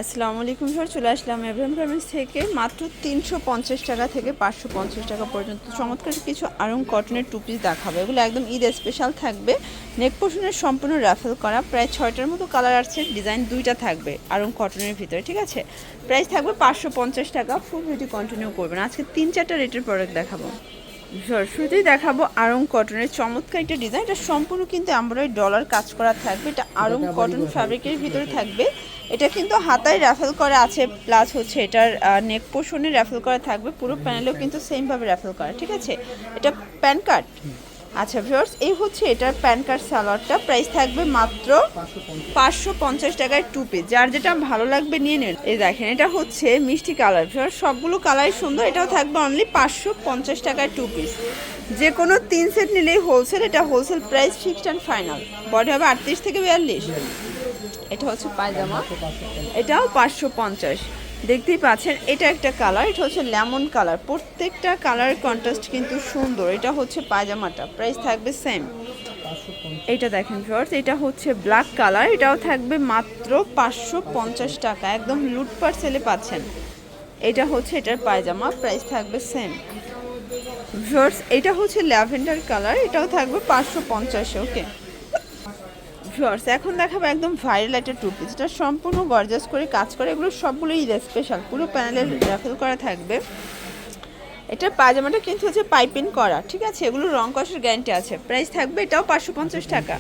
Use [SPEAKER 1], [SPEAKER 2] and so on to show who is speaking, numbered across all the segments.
[SPEAKER 1] আসসালামু আলাইকুম স্যার, চলে আসলাম এভরিওয়ান গার্মেন্টস থেকে। মাত্র 350 টাকা থেকে 550 টাকা পর্যন্ত চমৎকার কিছু আরং কটনের টু পিস দেখাবো। এগুলো একদম ঈদ স্পেশাল থাকবে। নেক পোর্শনের সম্পূর্ণ রাফেল করা, প্রায় 6টার মতো কালার আছে, ডিজাইন 2টা থাকবে আরং কটনের ভিতরে, ঠিক আছে। প্রাইস থাকবে 550 টাকা। ফুল ভিডিও কন্টিনিউ করবেন। আজকে 3-4টা রেটের প্রোডাক্ট দেখাবো। শুরুতেই দেখাবো আরং কটনের চমৎকার একটা ডিজাইন। এটা সম্পূর্ণ কিন্তু এমব্রয়ডারি ডলার কাজ করা থাকবে। এটা আরং কটন ফ্যাব্রিকের ভিতরে থাকবে। এটা কিন্তু হাতায় র্যাফেল করা আছে, প্লাস হচ্ছে এটার নেক পোর্শনে র্যাফেল করা থাকবে। পুরো প্যানেলেও কিন্তু সেমভাবে র্যাফেল করা, ঠিক আছে। এটা প্যান কার্ড। আচ্ছা ভিউয়ার্স, এই হচ্ছে এটার প্যান কার্ড সালোয়ারটা। প্রাইস থাকবে মাত্র 550 টাকায় টু পিস। যার যেটা ভালো লাগবে নিয়ে নেন। এই দেখেন, এটা হচ্ছে মিষ্টি কালার। ভিউয়ার্স, সবগুলো কালারই সুন্দর। এটাও থাকবে অনলি 550 টাকায় টু পিস। যে কোনো 3 সেট নিলেই হোলসেল। এটা wholesale price, fixed and final. Body হবে 38 থেকে 42। এটা হচ্ছে পায়জামা, এটাও 550। দেখতেই পাচ্ছেন, এটা একটা কালার, এটা হচ্ছে লেমন কালার। প্রত্যেকটা কালার কন্ট্রাস্ট কিন্তু সুন্দর। এটা হচ্ছে পায়জামাটা, প্রাইস থাকবে সেম। এটা দেখেন ভিউয়ার্স, এটা হচ্ছে ব্ল্যাক কালার। এটাও থাকবে মাত্র 550 টাকা। একদম লুটপাট সেলে পাচ্ছেন। এটা হচ্ছে এটার পায়জামা, প্রাইস থাকবে সেম। ভিউয়ার্স, এটা হচ্ছে ল্যাভেন্ডার কালার। এটাও থাকবে 550। ওকে ভিউয়ার্স, এখন দেখাবো একদম ভাইরাল একটা টু পিস। এটা সম্পূর্ণ গর্জাস করে কাজ করে। এগুলো সবগুলো ঈদ স্পেশাল, পুরো প্যানেলের র্যাফেল করা থাকবে। এটা পায়জামাটা কিন্তু হচ্ছে পাইপিং করা, ঠিক আছে। এগুলো রং কষের গ্যারান্টি আছে। প্রাইস থাকবে এটাও 550 টাকা।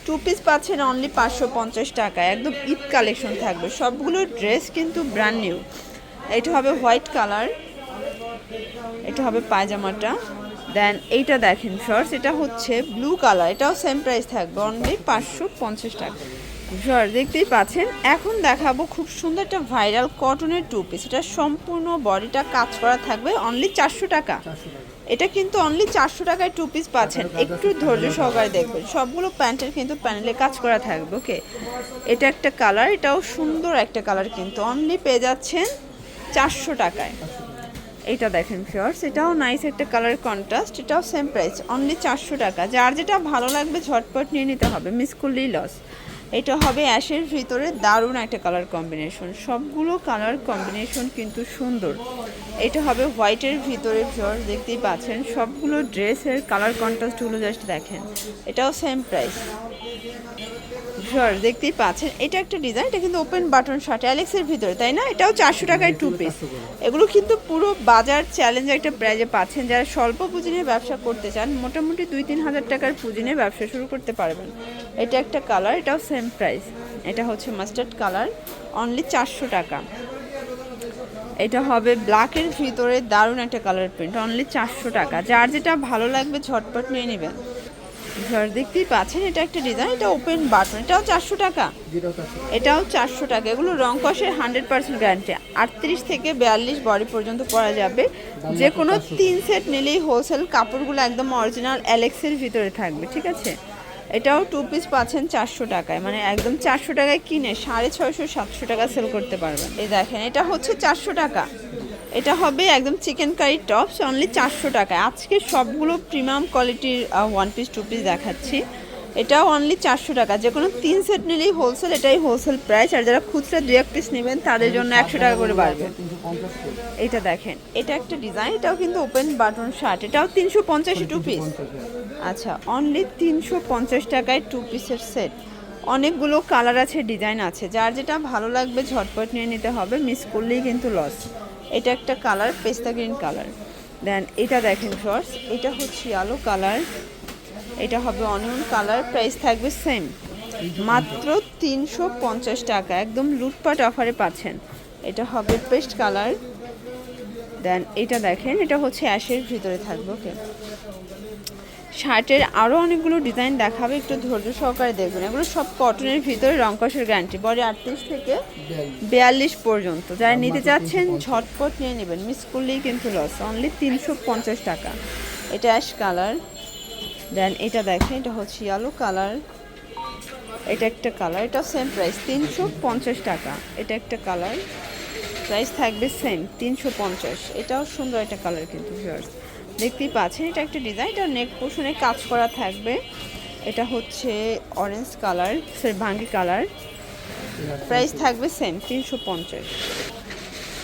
[SPEAKER 1] টু পিস পাচ্ছেন অনলি 550 টাকা। একদম ঈদ কালেকশন থাকবে। সবগুলো ড্রেস কিন্তু ব্র্যান্ড নিউ। এটা হবে হোয়াইট কালার, এটা হবে পায়জামাটা। দেন এইটা দেখেন শর্টস, এটা হচ্ছে ব্লু কালার। এটাও সেম প্রাইস থাকবে অনলি 550 টাকা। শর্ট দেখতেই পাচ্ছেন। এখন দেখাবো খুব সুন্দর একটা ভাইরাল কটনের টু পিস। এটা সম্পূর্ণ বডিটা কাজ করা থাকবে অনলি 400 টাকা। এটা কিন্তু অনলি 400 টাকায় টু পিস পাচ্ছেন। একটু ধৈর্য সহকারে দেখবেন। সবগুলো প্যান্টের কিন্তু প্যানেলে কাজ করা থাকবে। ওকে, এটা একটা কালার, এটাও সুন্দর একটা কালার, কিন্তু অনলি পেয়ে যাচ্ছেন 400 টাকায়। এটা দেখেন ভিউয়ার্স, এটাও নাইস একটা কালার কন্ট্রাস্ট। এটাও সেম প্রাইস অনলি 400 টাকা। যার যেটা ভালো লাগবে ঝটপট নিয়ে নিতে হবে, মিস করলেই লস। এটা হবে অ্যাশের ভিতরে, দারুণ একটা কালার কম্বিনেশন। সবগুলো কালার কম্বিনেশন কিন্তু সুন্দর। এটা হবে হোয়াইটের ভিতরে। ভিউয়ার্স দেখতেই পাচ্ছেন, সবগুলো ড্রেসের কালার কন্ট্রাস্টগুলো জাস্ট দেখেন। এটাও সেম প্রাইস। ভিউয়ার্স দেখতেই পাচ্ছেন, এটা একটা ডিজাইন। এটা কিন্তু ওপেন বাটন শার্ট, অ্যালেক্সের ভিতরে, তাই না। এটাও 400 টাকায় টু পিস। এগুলো কিন্তু পুরো বাজার চ্যালেঞ্জ একটা প্রাইজে পাচ্ছেন। যারা স্বল্প পুঁজি নিয়ে ব্যবসা করতে চান, মোটামুটি 2-3 হাজার টাকার পুঁজি নিয়ে ব্যবসা শুরু করতে পারবেন। এটা একটা কালার, এটাও সেম প্রাইস। এটা হচ্ছে মাস্টার্ড কালার, অনলি 400 টাকা। এটা হবে ব্ল্যাকের ভিতরে, দারুণ একটা কালার প্রিন্ট, অনলি 400 টাকা। যার যেটা ভালো লাগবে ঝটপট নিয়ে নেবেন। দেখতেই পাচ্ছেন, এটা একটা ডিজাইন। এটা ওপেন বাটন, এটাও 400 টাকা। এটাও 400 টাকা। এগুলো রং কষের 100% গ্যারান্টি। 38 থেকে 42 বডি পর্যন্ত পরা যাবে। যে কোনো 3 সেট নিলেই হোলসেল। কাপড়গুলো একদম অরিজিনাল অ্যালেক্সের ভিতরে থাকবে, ঠিক আছে। এটাও টু পিস পাচ্ছেন 400 টাকায়। মানে একদম 400 টাকায় কিনে 650-700 টাকা সেল করতে পারবেন। এই দেখেন, এটা হচ্ছে 400 টাকা। এটা হবে একদম চিকেন কারি টপস, অনলি 400 টাকায়। আজকে সবগুলো প্রিমিয়াম কোয়ালিটির ওয়ান পিস টু পিস দেখাচ্ছি। এটাও অনলি 400 টাকা। যে কোনো 3 সেট নিলেই হোলসেল, এটাই হোলসেল প্রাইস। আর যারা খুচরা 2-1 পিস নেবেন তাদের জন্য 100 টাকা করে বাড়বে। এটা দেখেন, এটা একটা ডিজাইন। এটাও কিন্তু ওপেন বাটন শার্ট। এটাও 350 টু পিস। আচ্ছা, অনলি 350 টাকায় টু পিসের সেট। অনেকগুলো কালার আছে, ডিজাইন আছে। যার যেটা ভালো লাগবে ঝটপট নিয়ে নিতে হবে, মিস করলেই কিন্তু লস। এটা একটা কালার, পেস্তা গ্রিন কালার। দেন এটা দেখেন শর্টস, এটা হচ্ছে আলো কালার। এটা হবে অনিয়ন কালার। প্রাইস থাকবে সেম, মাত্র 350 টাকা। একদম লুটপাট অফারে পাচ্ছেন। এটা হবে পেস্ট কালার। দেন এটা দেখেন, এটা হচ্ছে অ্যাশের ভিতরে থাকবে। ওকে, শার্টের আরও অনেকগুলো ডিজাইন দেখাবে, একটু ধৈর্য সহকারে দেখবেন। এগুলো সব কটনের ভিতরে, রং কষের গ্যারান্টি। বডি 38 থেকে 42 পর্যন্ত। যারা নিতে চাচ্ছেন ঝটপট নিয়ে নেবেন, মিস করলেই কিন্তু লস। অনলি 350 টাকা। এটা অ্যাশ কালার। দেন এটা দেখেন, এটা হচ্ছে ইয়েলো কালার। এটা একটা কালার, এটা সেম প্রাইস 350 টাকা। এটা একটা কালার, প্রাইস থাকবে সেম 350। এটাও সুন্দর একটা কালার কিন্তু ভিউয়ার্স দেখতেই পাচ্ছেন। এটা একটা ডিজাইন। এটা নেক পোর্শনে কাজ করা থাকবে। এটা হচ্ছে অরেঞ্জ কালার, সরি ভাঙ্গি কালার। প্রাইস থাকবে সেম 350।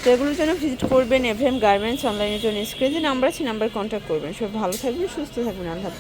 [SPEAKER 1] তো এগুলোর জন্য ভিজিট করবেন এভরিএম গার্মেন্টস, অনলাইনের জন্য স্ক্রিনে নাম্বার আছে, নাম্বার কন্ট্যাক্ট করবেন। সব ভালো থাকবেন, সুস্থ থাকবেন, আল্লাহ হাফেজ।